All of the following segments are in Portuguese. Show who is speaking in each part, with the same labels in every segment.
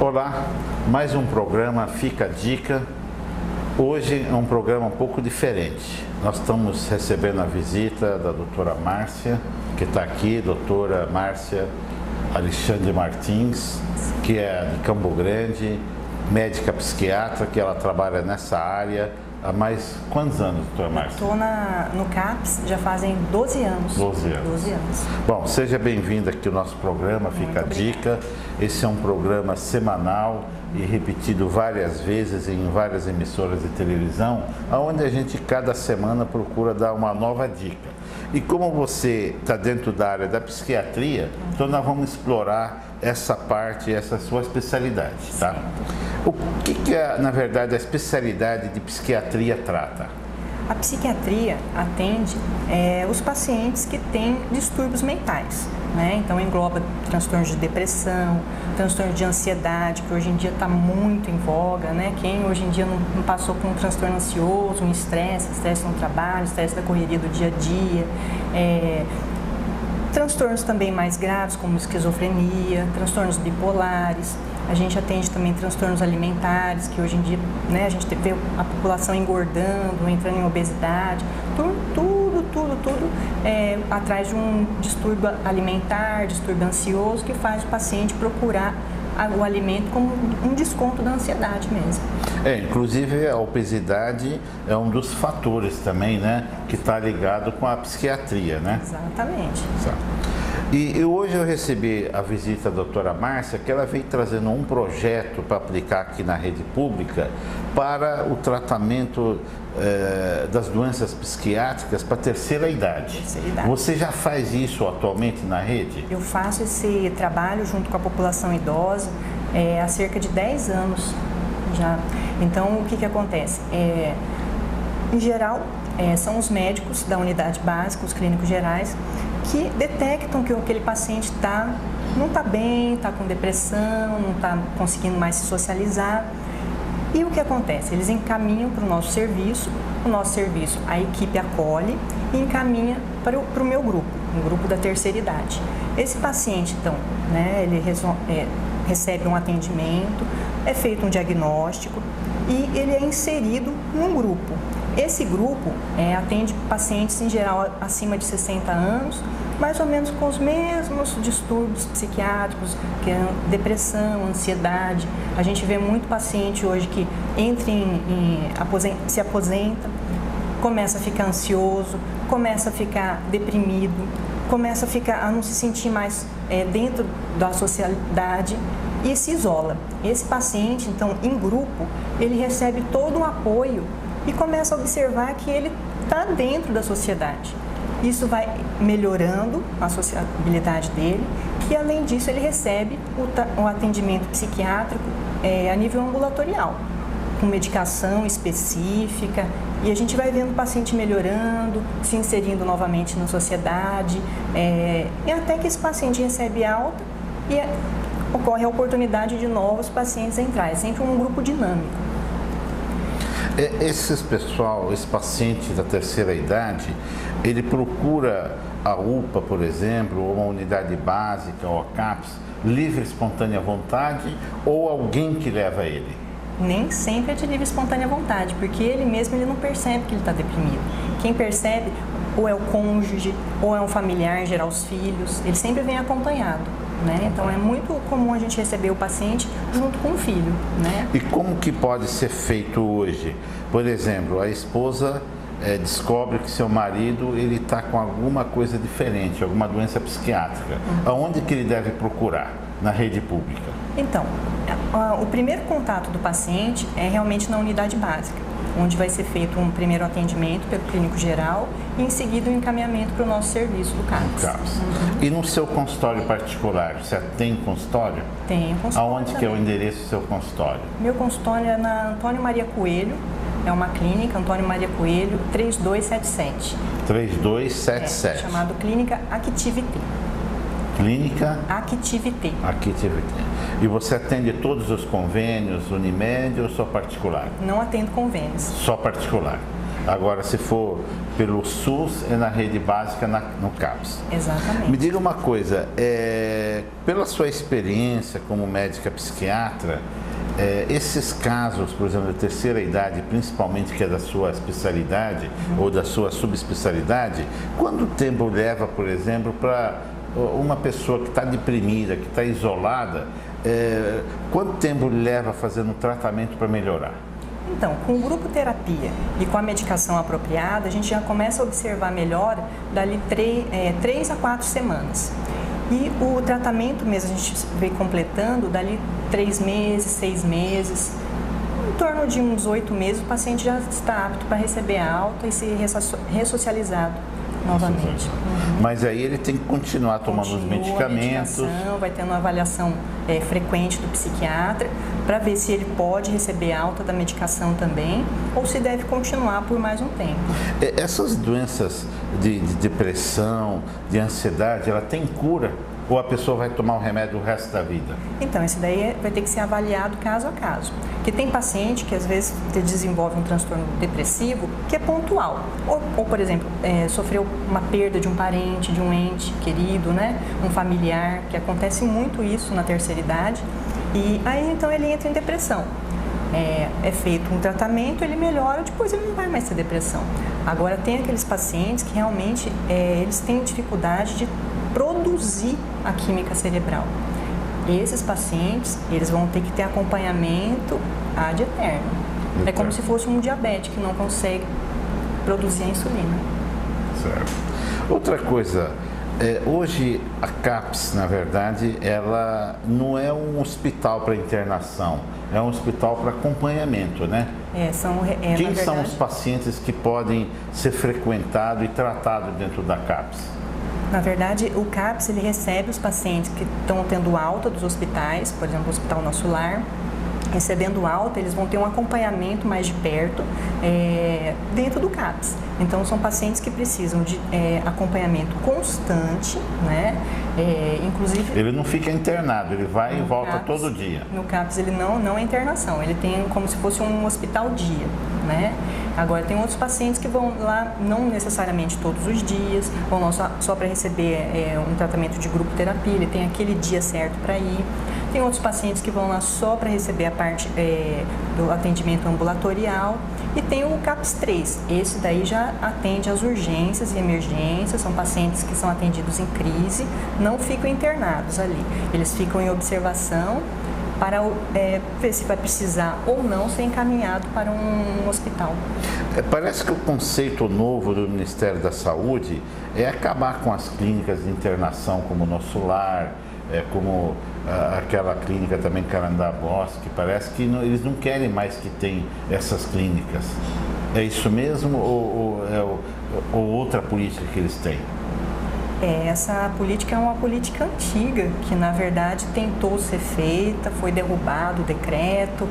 Speaker 1: Olá, mais um programa Fica a Dica. Hoje é um programa um pouco diferente. Nós estamos recebendo a visita da doutora Márcia, que está aqui, doutora Márcia Alexandre Martins, que é de Campo Grande, médica psiquiatra, que ela trabalha nessa área há mais quantos anos, doutora Márcia?
Speaker 2: Estou no CAPS já fazem 12 anos.
Speaker 1: 12 anos.
Speaker 2: 12 anos.
Speaker 1: Bom, seja bem-vinda aqui ao nosso programa Fica a Dica. Esse é um programa semanal e repetido várias vezes em várias emissoras de televisão, onde a gente cada semana procura dar uma nova dica. E como você está dentro da área da psiquiatria, então nós vamos explorar essa parte, essa sua especialidade, tá? O que na verdade, a especialidade de psiquiatria trata?
Speaker 2: A psiquiatria atende os pacientes que têm distúrbios mentais, né? Então engloba transtornos de depressão, transtorno de ansiedade, que hoje em dia está muito em voga, né? Quem hoje em dia não passou por um transtorno ansioso, um estresse no trabalho, estresse da correria do dia a dia, transtornos também mais graves, como esquizofrenia, transtornos bipolares. A gente atende também transtornos alimentares, que hoje em dia, né, a gente vê a população engordando, entrando em obesidade, tudo atrás de um distúrbio alimentar, distúrbio ansioso, que faz o paciente procurar o alimento como um desconto da ansiedade mesmo.
Speaker 1: Inclusive a obesidade é um dos fatores também, né, que está ligado com a psiquiatria, né?
Speaker 2: Exatamente.
Speaker 1: E hoje eu recebi a visita da doutora Márcia, que ela veio trazendo um projeto para aplicar aqui na rede pública para o tratamento das doenças psiquiátricas para a terceira idade. Você já faz isso atualmente na rede?
Speaker 2: Eu faço esse trabalho junto com a população idosa há cerca de 10 anos já. Então, o que acontece? Em geral, são os médicos da unidade básica, os clínicos gerais, que detectam que aquele paciente não está bem, está com depressão, não está conseguindo mais se socializar. E o que acontece? Eles encaminham para o nosso serviço, a equipe acolhe e encaminha para o meu grupo, o grupo da terceira idade. Esse paciente, então, né, ele recebe um atendimento, é feito um diagnóstico e ele é inserido num grupo. Esse grupo atende pacientes, em geral, acima de 60 anos, mais ou menos com os mesmos distúrbios psiquiátricos, que é depressão, ansiedade. A gente vê muito paciente hoje que se aposenta, começa a ficar ansioso, começa a ficar deprimido, começa a não se sentir mais dentro da sociedade e se isola. Esse paciente, então, em grupo, ele recebe todo um apoio e começa a observar que ele está dentro da sociedade. Isso vai melhorando a sociabilidade dele e, além disso, ele recebe o atendimento psiquiátrico a nível ambulatorial, com medicação específica, e a gente vai vendo o paciente melhorando, se inserindo novamente na sociedade, e até que esse paciente recebe alta e ocorre a oportunidade de novos pacientes entrar. É sempre um grupo dinâmico.
Speaker 1: Esse paciente da terceira idade, ele procura a UPA, por exemplo, ou uma unidade básica, ou a CAPS, livre, espontânea vontade, ou alguém que leva ele?
Speaker 2: Nem sempre é de livre, espontânea vontade, porque ele mesmo não percebe que ele está deprimido. Quem percebe ou é o cônjuge, ou é um familiar, em geral os filhos, ele sempre vem acompanhado. Né? Então é muito comum a gente receber o paciente junto com o filho, né?
Speaker 1: E como que pode ser feito hoje? Por exemplo, a esposa descobre que seu marido ele está com alguma coisa diferente, alguma doença psiquiátrica. Aonde que ele deve procurar? Na rede pública?
Speaker 2: Então, o primeiro contato do paciente é realmente na unidade básica, onde vai ser feito um primeiro atendimento pelo clínico geral e em seguida um encaminhamento para o nosso serviço do CAPS.
Speaker 1: E no seu consultório particular, você tem consultório?
Speaker 2: Tem consultório.
Speaker 1: Aonde
Speaker 2: também.
Speaker 1: Que é o endereço do seu consultório?
Speaker 2: Meu consultório é na Antônio Maria Coelho, é uma clínica, Antônio Maria Coelho, 3277.
Speaker 1: 3277.
Speaker 2: Chamado Clínica Activité.
Speaker 1: Clínica
Speaker 2: Activité.
Speaker 1: E você atende todos os convênios, Unimed ou só particular?
Speaker 2: Não atendo convênios.
Speaker 1: Só particular. Agora, se for pelo SUS, é na rede básica, no CAPS.
Speaker 2: Exatamente.
Speaker 1: Me diga uma coisa, pela sua experiência como médica psiquiatra, esses casos, por exemplo, da terceira idade, principalmente que é da sua especialidade ou da sua subespecialidade, quanto tempo leva, por exemplo, para uma pessoa que está deprimida, que está isolada, quanto tempo leva fazendo tratamento para melhorar?
Speaker 2: Então, com o grupo terapia e com a medicação apropriada, a gente já começa a observar melhor dali 3 a 4 semanas. E o tratamento mesmo, a gente vem completando dali 3 meses, 6 meses, em torno de uns 8 meses, o paciente já está apto para receber a alta e ser ressocializado novamente.
Speaker 1: Mas aí ele tem que continuar tomando os medicamentos.
Speaker 2: Vai tendo uma avaliação frequente do psiquiatra para ver se ele pode receber alta da medicação também ou se deve continuar por mais um tempo.
Speaker 1: Essas doenças de depressão, de ansiedade, ela tem cura? Ou a pessoa vai tomar o remédio o resto da vida?
Speaker 2: Então, esse daí vai ter que ser avaliado caso a caso. Porque tem paciente que às vezes desenvolve um transtorno depressivo que é pontual. Ou por exemplo, sofreu uma perda de um parente, de um ente querido, né? Um familiar, que acontece muito isso na terceira idade. E aí então ele entra em depressão. É feito um tratamento, ele melhora, depois ele não vai mais ter depressão. Agora tem aqueles pacientes que realmente eles têm dificuldade de produzir a química cerebral. Esses pacientes, eles vão ter que ter acompanhamento ad eterno. É como se fosse um diabético que não consegue produzir a insulina.
Speaker 1: Certo. Outra coisa, hoje a CAPS, na verdade, ela não é um hospital para internação, é um hospital para acompanhamento, né? Quem são os pacientes que podem ser frequentados e tratados dentro da CAPS?
Speaker 2: Na verdade, o CAPS ele recebe os pacientes que estão tendo alta dos hospitais, por exemplo, o Hospital Nosso Lar. Recebendo alta, eles vão ter um acompanhamento mais de perto dentro do CAPS. Então, são pacientes que precisam de acompanhamento constante, né? Inclusive...
Speaker 1: Ele não fica internado, ele vai e volta CAPS, todo dia.
Speaker 2: No CAPS, ele não é internação, ele tem como se fosse um hospital dia, né? Agora, tem outros pacientes que vão lá, não necessariamente todos os dias, vão lá só para receber um tratamento de grupo terapia, ele tem aquele dia certo para ir. Tem outros pacientes que vão lá só para receber a parte do atendimento ambulatorial. E tem o CAPS 3, esse daí já atende às urgências e emergências, são pacientes que são atendidos em crise, não ficam internados ali. Eles ficam em observação para ver se vai precisar ou não ser encaminhado para um hospital.
Speaker 1: Parece que o conceito novo do Ministério da Saúde é acabar com as clínicas de internação como o Nosso Lar, como aquela clínica também Carandá Bosque. Parece que eles não querem mais que tenha essas clínicas. É isso mesmo ou outra política que eles têm?
Speaker 2: Essa política é uma política antiga, que na verdade tentou ser feita, foi derrubado o decreto,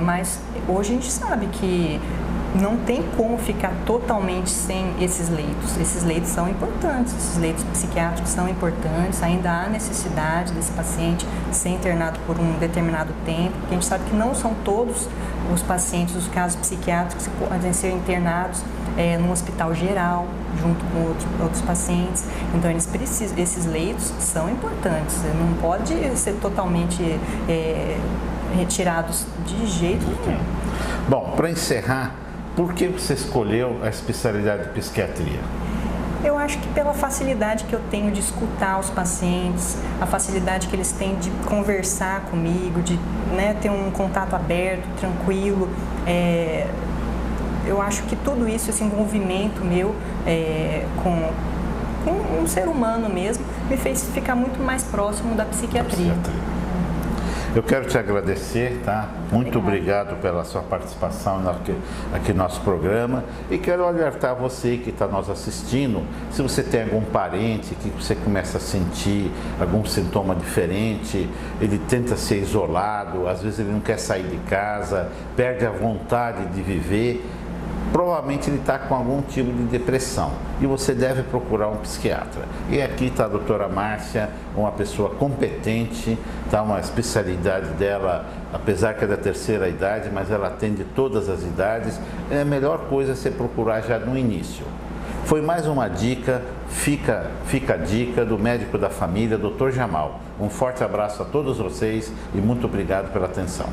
Speaker 2: mas hoje a gente sabe que não tem como ficar totalmente sem esses leitos. Esses leitos são importantes, esses leitos psiquiátricos são importantes, ainda há necessidade desse paciente ser internado por um determinado tempo, porque a gente sabe que não são todos os pacientes, os casos psiquiátricos que podem ser internados num hospital geral, junto com outros pacientes. Então, eles precisam, esses leitos são importantes, não pode ser totalmente retirados de jeito nenhum.
Speaker 1: Bom, para encerrar, por que você escolheu a especialidade de psiquiatria?
Speaker 2: Eu acho que pela facilidade que eu tenho de escutar os pacientes, a facilidade que eles têm de conversar comigo, de ter um contato aberto, tranquilo. Eu acho que tudo isso, esse envolvimento meu com um ser humano mesmo, me fez ficar muito mais próximo da psiquiatria.
Speaker 1: Eu quero te agradecer, tá? Muito obrigado pela sua participação aqui no nosso programa e quero alertar você que está nos assistindo, se você tem algum parente que você começa a sentir algum sintoma diferente, ele tenta ser isolado, às vezes ele não quer sair de casa, perde a vontade de viver, provavelmente ele está com algum tipo de depressão e você deve procurar um psiquiatra. E aqui está a doutora Márcia, uma pessoa competente, está uma especialidade dela, apesar que é da terceira idade, mas ela atende todas as idades. É a melhor coisa você procurar já no início. Foi mais uma dica, fica a dica do médico da família, Dr. Jamal. Um forte abraço a todos vocês e muito obrigado pela atenção.